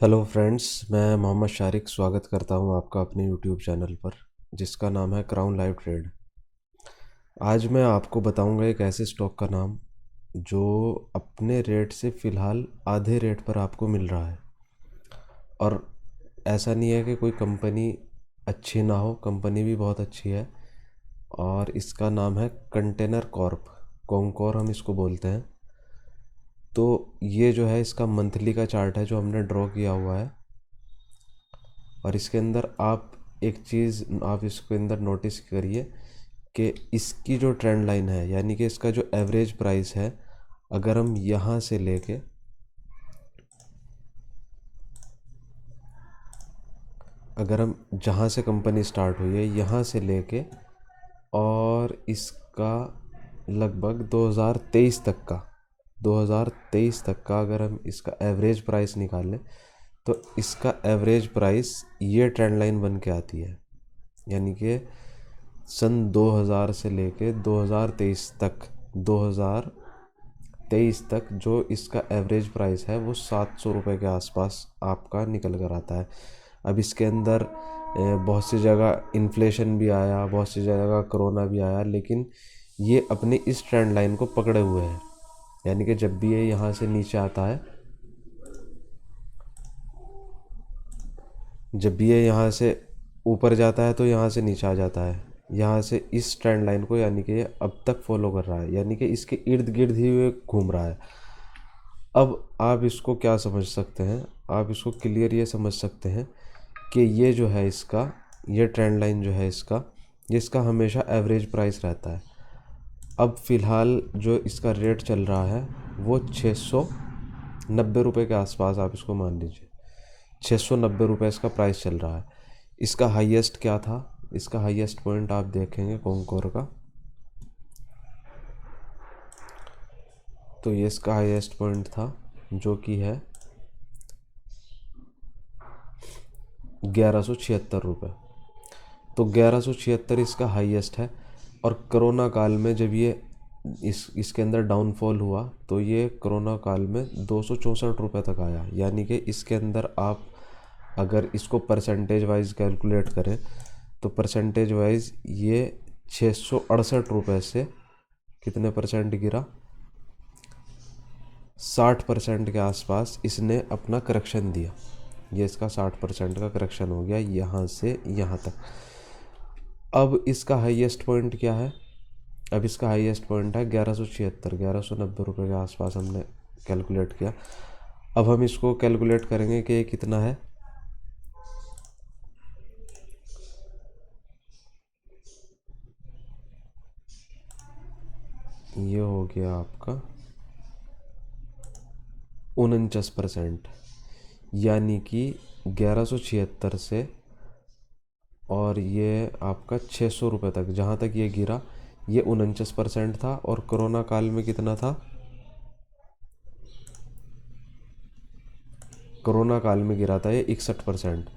Hello friends, मैं मोहम्मद शारिक स्वागत करता हूं आपका अपने यूट्यूब चैनल पर जिसका नाम है क्राउन लाइव ट्रेड। आज मैं आपको बताऊंगा एक ऐसे स्टॉक का नाम जो अपने रेट से फ़िलहाल आधे रेट पर आपको मिल रहा है। और ऐसा नहीं है कि कोई कंपनी अच्छी ना हो, कंपनी भी बहुत अच्छी है। और इसका नाम है कंटेनर कॉर्प, कॉन्कोर हम इसको बोलते हैं। तो ये जो है इसका मंथली का चार्ट है जो हमने ड्रॉ किया हुआ है। और इसके अंदर आप एक चीज़ आप इसके अंदर नोटिस करिए कि इसकी जो ट्रेंड लाइन है, यानी कि इसका जो एवरेज प्राइस है, अगर हम यहाँ से लेके अगर हम जहाँ से कंपनी स्टार्ट हुई है यहाँ से लेके और इसका लगभग 2023 तक का अगर हम इसका एवरेज प्राइस निकालें तो इसका एवरेज प्राइस ये ट्रेंड लाइन बन के आती है। यानी कि सन 2000 से लेके 2023 तक जो इसका एवरेज प्राइस है वो 700 रुपये के आसपास आपका निकल कर आता है। अब इसके अंदर बहुत सी जगह इन्फ्लेशन भी आया, बहुत सी जगह कोरोना भी आया, लेकिन ये अपनी इस ट्रेंड लाइन को पकड़े हुए हैं। यानी कि जब भी ये यहाँ से नीचे आता है, जब भी ये यहाँ से ऊपर जाता है तो यहाँ से नीचे आ जाता है, यहाँ से इस ट्रेंड लाइन को, यानी कि ये अब तक फॉलो कर रहा है, यानी कि इसके इर्द गिर्द ही ये घूम रहा है। अब आप इसको क्या समझ सकते हैं, आप इसको क्लियर ये समझ सकते हैं कि ये जो है इसका, ये ट्रेंड लाइन जो है इसका, ये इसका हमेशा एवरेज प्राइस रहता है। अब फ़िलहाल जो इसका रेट चल रहा है वो 690 रुपये के आसपास आप इसको मान लीजिए। 690 रुपये इसका प्राइस चल रहा है। इसका हाईएस्ट क्या था, इसका हाईएस्ट पॉइंट आप देखेंगे कॉन्कोर का, तो ये इसका हाईएस्ट पॉइंट था जो कि है 1176 रुपये। तो 1176 इसका हाईएस्ट है। और कोरोना काल में जब ये इसके अंदर डाउनफॉल हुआ तो ये कोरोना काल में 264 रुपये तक आया। यानी कि इसके अंदर आप अगर इसको परसेंटेज वाइज कैलकुलेट करें तो परसेंटेज वाइज ये 668 रुपये से कितने परसेंट गिरा, 60% के आसपास इसने अपना करेक्शन दिया। ये इसका 60% का करेक्शन हो गया यहाँ से यहाँ तक। अब इसका हाईएस्ट पॉइंट क्या है, अब इसका हाईएस्ट पॉइंट है 1190 रुपये के आसपास हमने कैलकुलेट किया। अब हम इसको कैलकुलेट करेंगे कि ये कितना है। ये हो गया आपका 49%। यानी कि 1176 से और ये आपका 600 रुपये तक, जहाँ तक ये गिरा, ये 49% था। और कोरोना काल में कितना था, कोरोना काल में गिरा था ये 61%।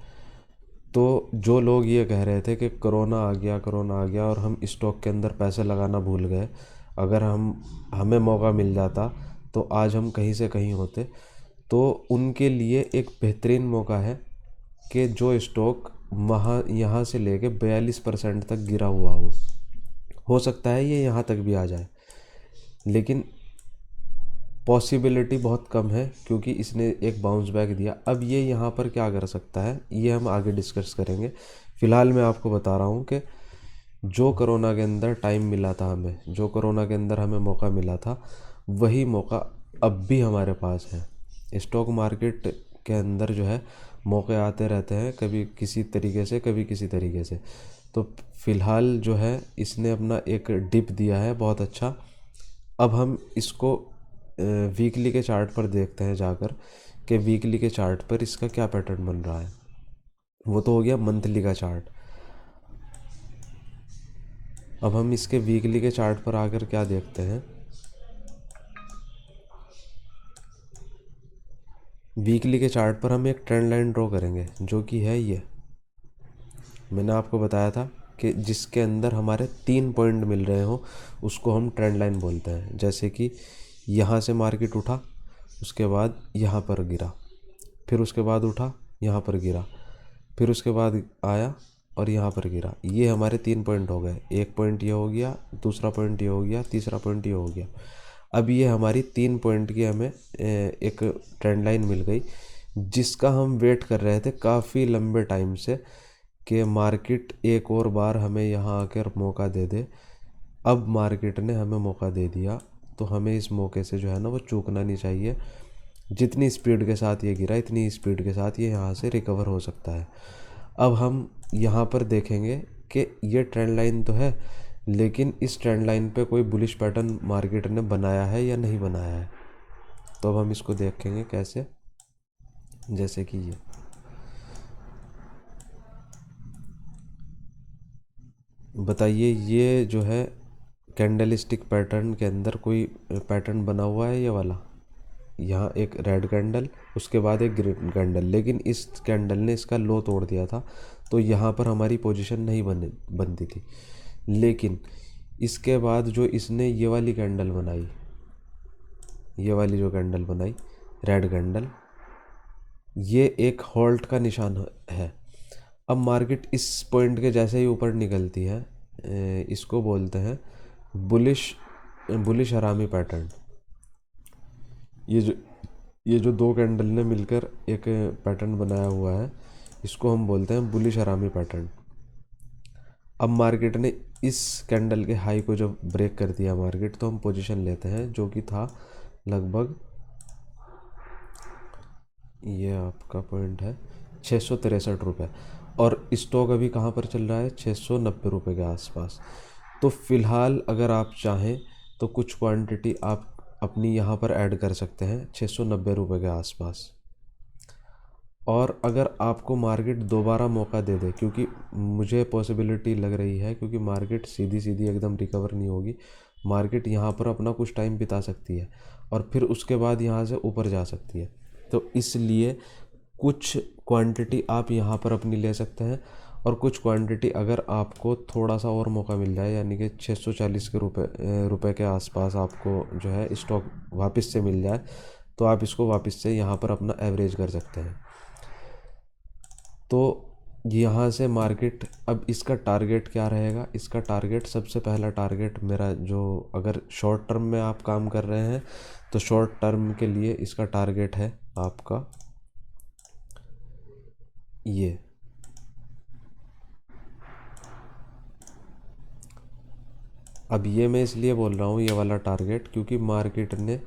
तो जो लोग ये कह रहे थे कि कोरोना आ गया, कोरोना आ गया और हम स्टॉक के अंदर पैसे लगाना भूल गए, अगर हमें मौका मिल जाता तो आज हम कहीं से कहीं होते, तो उनके लिए एक बेहतरीन मौका है कि जो स्टॉक वहाँ यहाँ से लेके 42% तक गिरा हुआ हो सकता है ये यहाँ तक भी आ जाए, लेकिन पॉसिबिलिटी बहुत कम है क्योंकि इसने एक बाउंस बैक दिया। अब ये यहाँ पर क्या कर सकता है ये हम आगे डिस्कस करेंगे। फ़िलहाल मैं आपको बता रहा हूँ कि जो कोरोना के अंदर टाइम मिला था हमें, जो कोरोना के अंदर हमें मौका मिला था, वही मौका अब भी हमारे पास है। स्टॉक मार्केट के अंदर जो है मौके आते रहते हैं, कभी किसी तरीके से कभी किसी तरीके से। तो फ़िलहाल जो है इसने अपना एक डिप दिया है बहुत अच्छा। अब हम इसको वीकली के चार्ट पर देखते हैं जाकर कि वीकली के चार्ट पर इसका क्या पैटर्न बन रहा है। वो तो हो गया मंथली का चार्ट। अब हम इसके वीकली के चार्ट पर आकर क्या देखते हैं, वीकली के चार्ट पर हम एक ट्रेंड लाइन ड्रॉ करेंगे जो कि है ये। मैंने आपको बताया था कि जिसके अंदर हमारे 3 पॉइंट मिल रहे हो उसको हम ट्रेंड लाइन बोलते हैं। जैसे कि यहाँ से मार्केट उठा, उसके बाद यहाँ पर गिरा, फिर उसके बाद उठा, यहाँ पर गिरा, फिर उसके बाद आया और यहाँ पर गिरा। ये हमारे 3 पॉइंट हो गए। एक पॉइंट ये हो गया, दूसरा पॉइंट ये हो गया, तीसरा पॉइंट ये हो गया। अब ये हमारी 3 पॉइंट की हमें एक ट्रेंड लाइन मिल गई, जिसका हम वेट कर रहे थे काफ़ी लंबे टाइम से कि मार्केट एक और बार हमें यहाँ आकर मौका दे दे। अब मार्केट ने हमें मौका दे दिया, तो हमें इस मौके से जो है ना वो चूकना नहीं चाहिए। जितनी स्पीड के साथ ये गिरा, इतनी स्पीड के साथ ये यहाँ से रिकवर हो सकता है। अब हम यहाँ पर देखेंगे कि ये ट्रेंड लाइन तो है, लेकिन इस ट्रेंड लाइन पे कोई बुलिश पैटर्न मार्केट ने बनाया है या नहीं बनाया है। तो अब हम इसको देखेंगे कैसे, जैसे कि ये बताइए, ये जो है कैंडल स्टिक पैटर्न के अंदर कोई पैटर्न बना हुआ है ये वाला। यहाँ एक रेड कैंडल, उसके बाद एक ग्रीन कैंडल, लेकिन इस कैंडल ने इसका लो तोड़ दिया था, तो यहाँ पर हमारी पोजीशन नहीं बनती थी। लेकिन इसके बाद जो इसने ये वाली कैंडल बनाई, ये वाली जो कैंडल बनाई रेड कैंडल, ये एक होल्ड का निशान है। अब मार्केट इस पॉइंट के जैसे ही ऊपर निकलती है, इसको बोलते हैं बुलिश हरामी पैटर्न। ये जो दो कैंडल ने मिलकर एक पैटर्न बनाया हुआ है, इसको हम बोलते हैं बुलिश हरामी पैटर्न। अब मार्केट ने इस कैंडल के हाई को जब ब्रेक कर दिया मार्केट, तो हम पोजीशन लेते हैं, जो कि था लगभग, ये आपका पॉइंट है 663 रुपये, और स्टॉक अभी कहाँ पर चल रहा है, 690 रुपये के आसपास। तो फ़िलहाल अगर आप चाहें तो कुछ क्वांटिटी आप अपनी यहाँ पर ऐड कर सकते हैं 690 रुपये के आसपास। और अगर आपको मार्केट दोबारा मौका दे दे, क्योंकि मुझे पॉसिबिलिटी लग रही है, क्योंकि मार्केट सीधी सीधी एकदम रिकवर नहीं होगी, मार्केट यहाँ पर अपना कुछ टाइम बिता सकती है और फिर उसके बाद यहाँ से ऊपर जा सकती है। तो इसलिए कुछ क्वांटिटी आप यहाँ पर अपनी ले सकते हैं, और कुछ क्वांटिटी अगर आपको थोड़ा सा और मौका मिल जाए, यानी कि 640 के रुपए के आसपास आपको जो है स्टॉक वापस से मिल जाए, तो आप इसको वापस से यहाँ पर अपना एवरेज कर सकते हैं। तो यहाँ से मार्केट, अब इसका टारगेट क्या रहेगा, इसका टारगेट, सबसे पहला टारगेट मेरा जो, अगर शॉर्ट टर्म में आप काम कर रहे हैं तो शॉर्ट टर्म के लिए इसका टारगेट है आपका ये। अब ये मैं इसलिए बोल रहा हूँ ये वाला टारगेट, क्योंकि मार्केट ने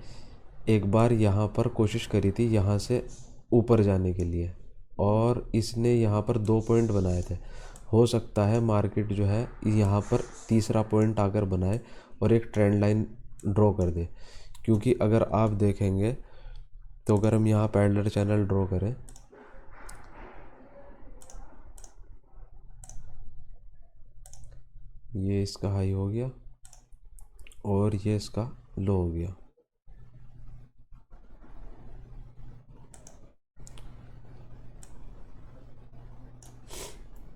एक बार यहाँ पर कोशिश करी थी यहाँ से ऊपर जाने के लिए, और इसने यहाँ पर 2 पॉइंट बनाए थे। हो सकता है मार्केट जो है यहाँ पर तीसरा पॉइंट आकर बनाए और एक ट्रेंड लाइन ड्रॉ कर दे। क्योंकि अगर आप देखेंगे तो अगर हम यहाँ पैरेलल चैनल ड्रॉ करें, ये इसका हाई हो गया और ये इसका लो हो गया।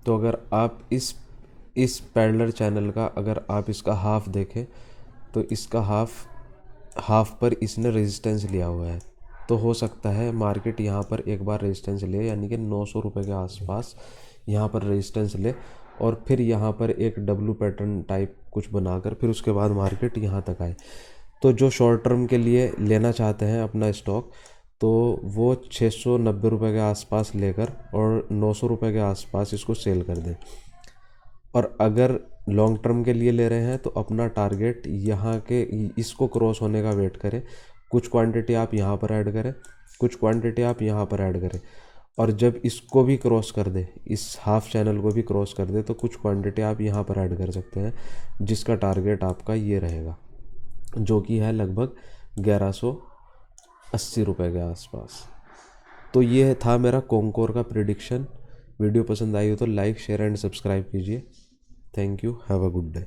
तो अगर आप इस पैरेलल चैनल का अगर आप इसका हाफ देखें, तो इसका हाफ पर इसने रेजिस्टेंस लिया हुआ है। तो हो सकता है मार्केट यहाँ पर एक बार रेजिस्टेंस ले, यानी कि 900 रुपये के आसपास यहाँ पर रेजिस्टेंस ले, और फिर यहाँ पर एक डब्लू पैटर्न टाइप कुछ बनाकर फिर उसके बाद मार्केट यहाँ तक आए। तो जो शॉर्ट टर्म के लिए लेना चाहते हैं अपना स्टॉक, तो वो 690 रुपये के आसपास लेकर और 900 रुपये के आसपास इसको सेल कर दें। और अगर लॉन्ग टर्म के लिए ले रहे हैं तो अपना टारगेट यहाँ के, इसको क्रॉस होने का वेट करें। कुछ क्वांटिटी आप यहाँ पर ऐड करें, कुछ क्वांटिटी आप यहाँ पर ऐड करें, और जब इसको भी क्रॉस कर दे, इस हाफ चैनल को भी क्रॉस कर दे, तो कुछ क्वांटिटी आप यहाँ पर ऐड कर सकते हैं, जिसका टारगेट आपका ये रहेगा, जो कि है लगभग 1180 रुपये के आसपास। तो ये था मेरा कॉन्कोर का प्रिडिक्शन। वीडियो पसंद आई हो तो लाइक, शेयर एंड सब्सक्राइब कीजिए। Thank you, have a good day.